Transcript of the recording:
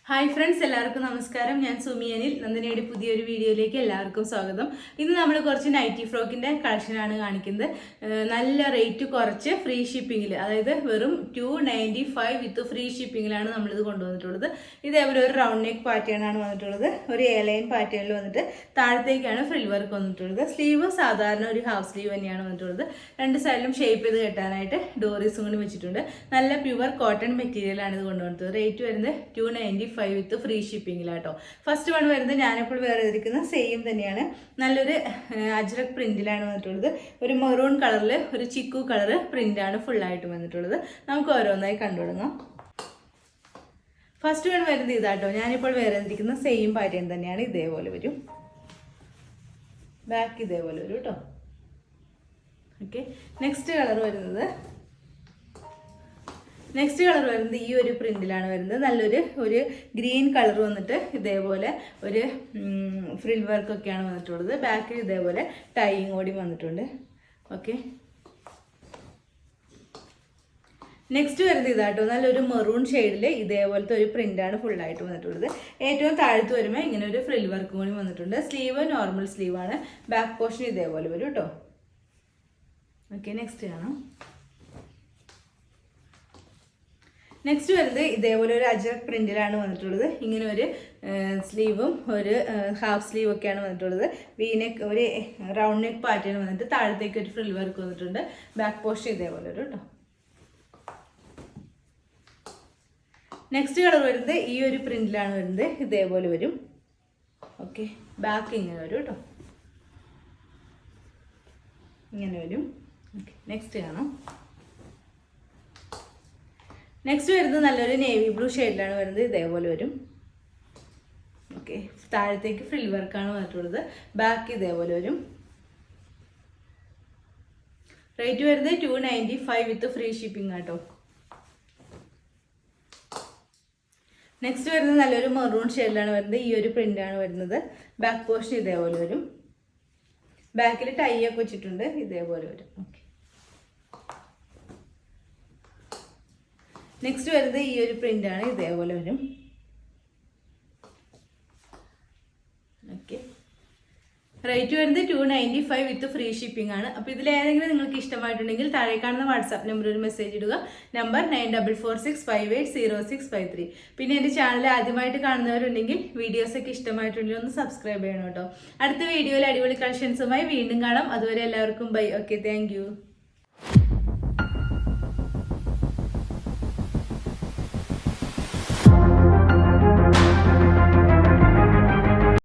Hi friends, എല്ലാവർക്കും നമസ്കാരം. ഞാൻ സുമിയനിൽ നന്ദിനിയുടെ പുതിയൊരു വീഡിയോയിലേക്ക് എല്ലാവർക്കും സ്വാഗതം. ഇന്ന് നമ്മൾ കുറച്ച് നൈറ്റി ഫ്രോക്കിൻ്റെ കളക്ഷനാണ് കാണിക്കുന്നത്. നല്ല റേറ്റ് കുറച്ച് ഫ്രീ ഷിപ്പിങ്ങിൽ, അതായത് വെറും 295 വിത്ത് ഫ്രീ ഷിപ്പിങ്ങിലാണ് നമ്മളിത് കൊണ്ടുവന്നിട്ടുള്ളത്. ഇതേപോലെ ഒരു റൗണ്ട് നെക്ക് പാറ്റേൺ ആണ് വന്നിട്ടുള്ളത്. ഒരു എലൈൻ പാറ്റേണിൽ വന്നിട്ട് താഴത്തേക്കാണ് ഫ്രിൽ വർക്ക് വന്നിട്ടുള്ളത്. സ്ലീവ് സാധാരണ ഒരു ഹാഫ് സ്ലീവ് തന്നെയാണ് വന്നിട്ടുള്ളത്. രണ്ട് സൈഡിലും ഷേപ്പ് ചെയ്ത് കെട്ടാനായിട്ട് ഡോറീസും കൂടി വെച്ചിട്ടുണ്ട്. നല്ല പ്യുവർ കോട്ടൺ മെറ്റീരിയലാണ് ഇത് കൊണ്ടുവന്നത്. റേറ്റ് വരുന്നത് 295 വിത്ത് ഫ്രീ ഷിപ്പിങ്ങിലാട്ടോ. ഫസ്റ്റ് വൺ വരുന്നത് ഞാനിപ്പോൾ വേറെ ഇരിക്കുന്ന സെയിം തന്നെയാണ്. നല്ലൊരു അജ്രക് പ്രിന്റിലാണ് വന്നിട്ടുള്ളത്. ഒരു മെറൂൺ കളറിൽ ഒരു ചിക്കു കളർ പ്രിന്റാണ് ഫുള്ളായിട്ട് വന്നിട്ടുള്ളത്. നമുക്ക് ഓരോന്നായി കണ്ടു തുടങ്ങാം. ഫസ്റ്റ് വൺ വരുന്നത് ഇതാട്ടോ. ഞാനിപ്പോൾ വേറെ ഇരിക്കുന്ന സെയിം പാറ്റേൺ തന്നെയാണ്. ഇതേപോലെ വരും, ബാക്ക് ഇതേപോലെ വരും കേട്ടോ. ഓക്കെ, നെക്സ്റ്റ് കളർ വരുന്നത് ഈ ഒരു പ്രിന്റിലാണ് വരുന്നത്. നല്ലൊരു ഗ്രീൻ കളർ വന്നിട്ട് ഇതേപോലെ ഒരു ഫ്രിൽ വർക്കൊക്കെയാണ് വന്നിട്ടുള്ളത്. ബാക്കിൽ ഇതേപോലെ ടൈയും കൂടി വന്നിട്ടുണ്ട്. ഓക്കെ, നെക്സ്റ്റ് വരുന്നത് ഇതാട്ടോ. നല്ലൊരു മെറൂൺ ഷെയ്ഡിൽ ഇതേപോലത്തെ ഒരു പ്രിന്റാണ് ഫുള്ളായിട്ട് വന്നിട്ടുള്ളത്. ഏറ്റവും താഴത്ത് വരുമ്പോൾ ഇങ്ങനെ ഒരു ഫ്രിൽ വർക്കും കൂടി വന്നിട്ടുണ്ട്. സ്ലീവ് നോർമൽ സ്ലീവാണ്. ബാക്ക് പോർഷൻ ഇതേപോലെ വരും കേട്ടോ. ഓക്കെ, നെക്സ്റ്റ് കാണാം. നെക്സ്റ്റ് വരുന്നത് ഇതേപോലെ ഒരു അജ്രക് പ്രിന്റിലാണ് വന്നിട്ടുള്ളത്. ഇങ്ങനെ ഒരു സ്ലീവും ഒരു ഹാഫ് സ്ലീവ് ഒക്കെയാണ് വന്നിട്ടുള്ളത്. വീനെക്ക് ഒരു റൗണ്ട് നെക്ക് പാറ്റേൺ വന്നിട്ട് താഴത്തേക്ക് ഒരു ഫ്രിൽ വർക്ക് വന്നിട്ടുണ്ട്. ബാക്ക് പോർഷൻ ഇതേപോലെ വരും കേട്ടോ. നെക്സ്റ്റ് കളർ വരുന്നത് ഈ ഒരു പ്രിന്റിലാണ് വരുന്നത്. ഇതേപോലെ വരും. ഓക്കെ, ബാക്ക് ഇങ്ങനെ വരും കേട്ടോ. ഇങ്ങനെ വരും. ഓക്കെ, നെക്സ്റ്റ് കാണാം. നെക്സ്റ്റ് വരുന്നത് നല്ലൊരു നേവി ബ്ലൂ ഷെയ്ഡിലാണ് വരുന്നത്. ഇതേപോലെ വരും. ഓക്കെ, താഴത്തേക്ക് ഫ്രിൽ വർക്കാണ് വന്നിട്ടുള്ളത്. ബാക്ക് ഇതേപോലെ വരും. റേറ്റ് വരുന്നത് 295 വിത്ത് ഫ്രീ ഷിപ്പിംഗ് ആട്ടോ. നെക്സ്റ്റ് വരുന്നത് നല്ലൊരു മെറൂൺ ഷെയ്ഡിലാണ് വരുന്നത്. ഈ ഒരു പ്രിന്റാണ് വരുന്നത്. ബാക്ക് പോർഷൻ ഇതേപോലെ വരും. ബാക്കിൽ ടൈ ഒക്കെ വെച്ചിട്ടുണ്ട്. ഇതേപോലെ വരും. ഓക്കെ, നെക്സ്റ്റ് വരുന്നത് ഈ ഒരു പ്രിന്റാണ്. ഇതേപോലെ വരും. ഓക്കെ, റേറ്റ് വരുന്നത് 295 വിത്ത് ഫ്രീ ഷിപ്പിംഗ് ആണ്. അപ്പോൾ ഇതിലേതെങ്കിലും നിങ്ങൾക്ക് ഇഷ്ടമായിട്ടുണ്ടെങ്കിൽ താഴെ കാണുന്ന വാട്സാപ്പ് നമ്പറിൽ ഒരു മെസ്സേജ് ഇടുക. നമ്പർ 9446580653. പിന്നെ എൻ്റെ ചാനൽ ആദ്യമായിട്ട് കാണുന്നവരുണ്ടെങ്കിൽ വീഡിയോസൊക്കെ ഇഷ്ടമായിട്ടുണ്ടെങ്കിൽ ഒന്ന് സബ്സ്ക്രൈബ് ചെയ്യണം കേട്ടോ. അടുത്ത വീഡിയോയിൽ അടിപൊളി കളക്ഷൻസുമായി വീണ്ടും കാണാം. അതുവരെ എല്ലാവർക്കും ബൈ. Okay, thank you.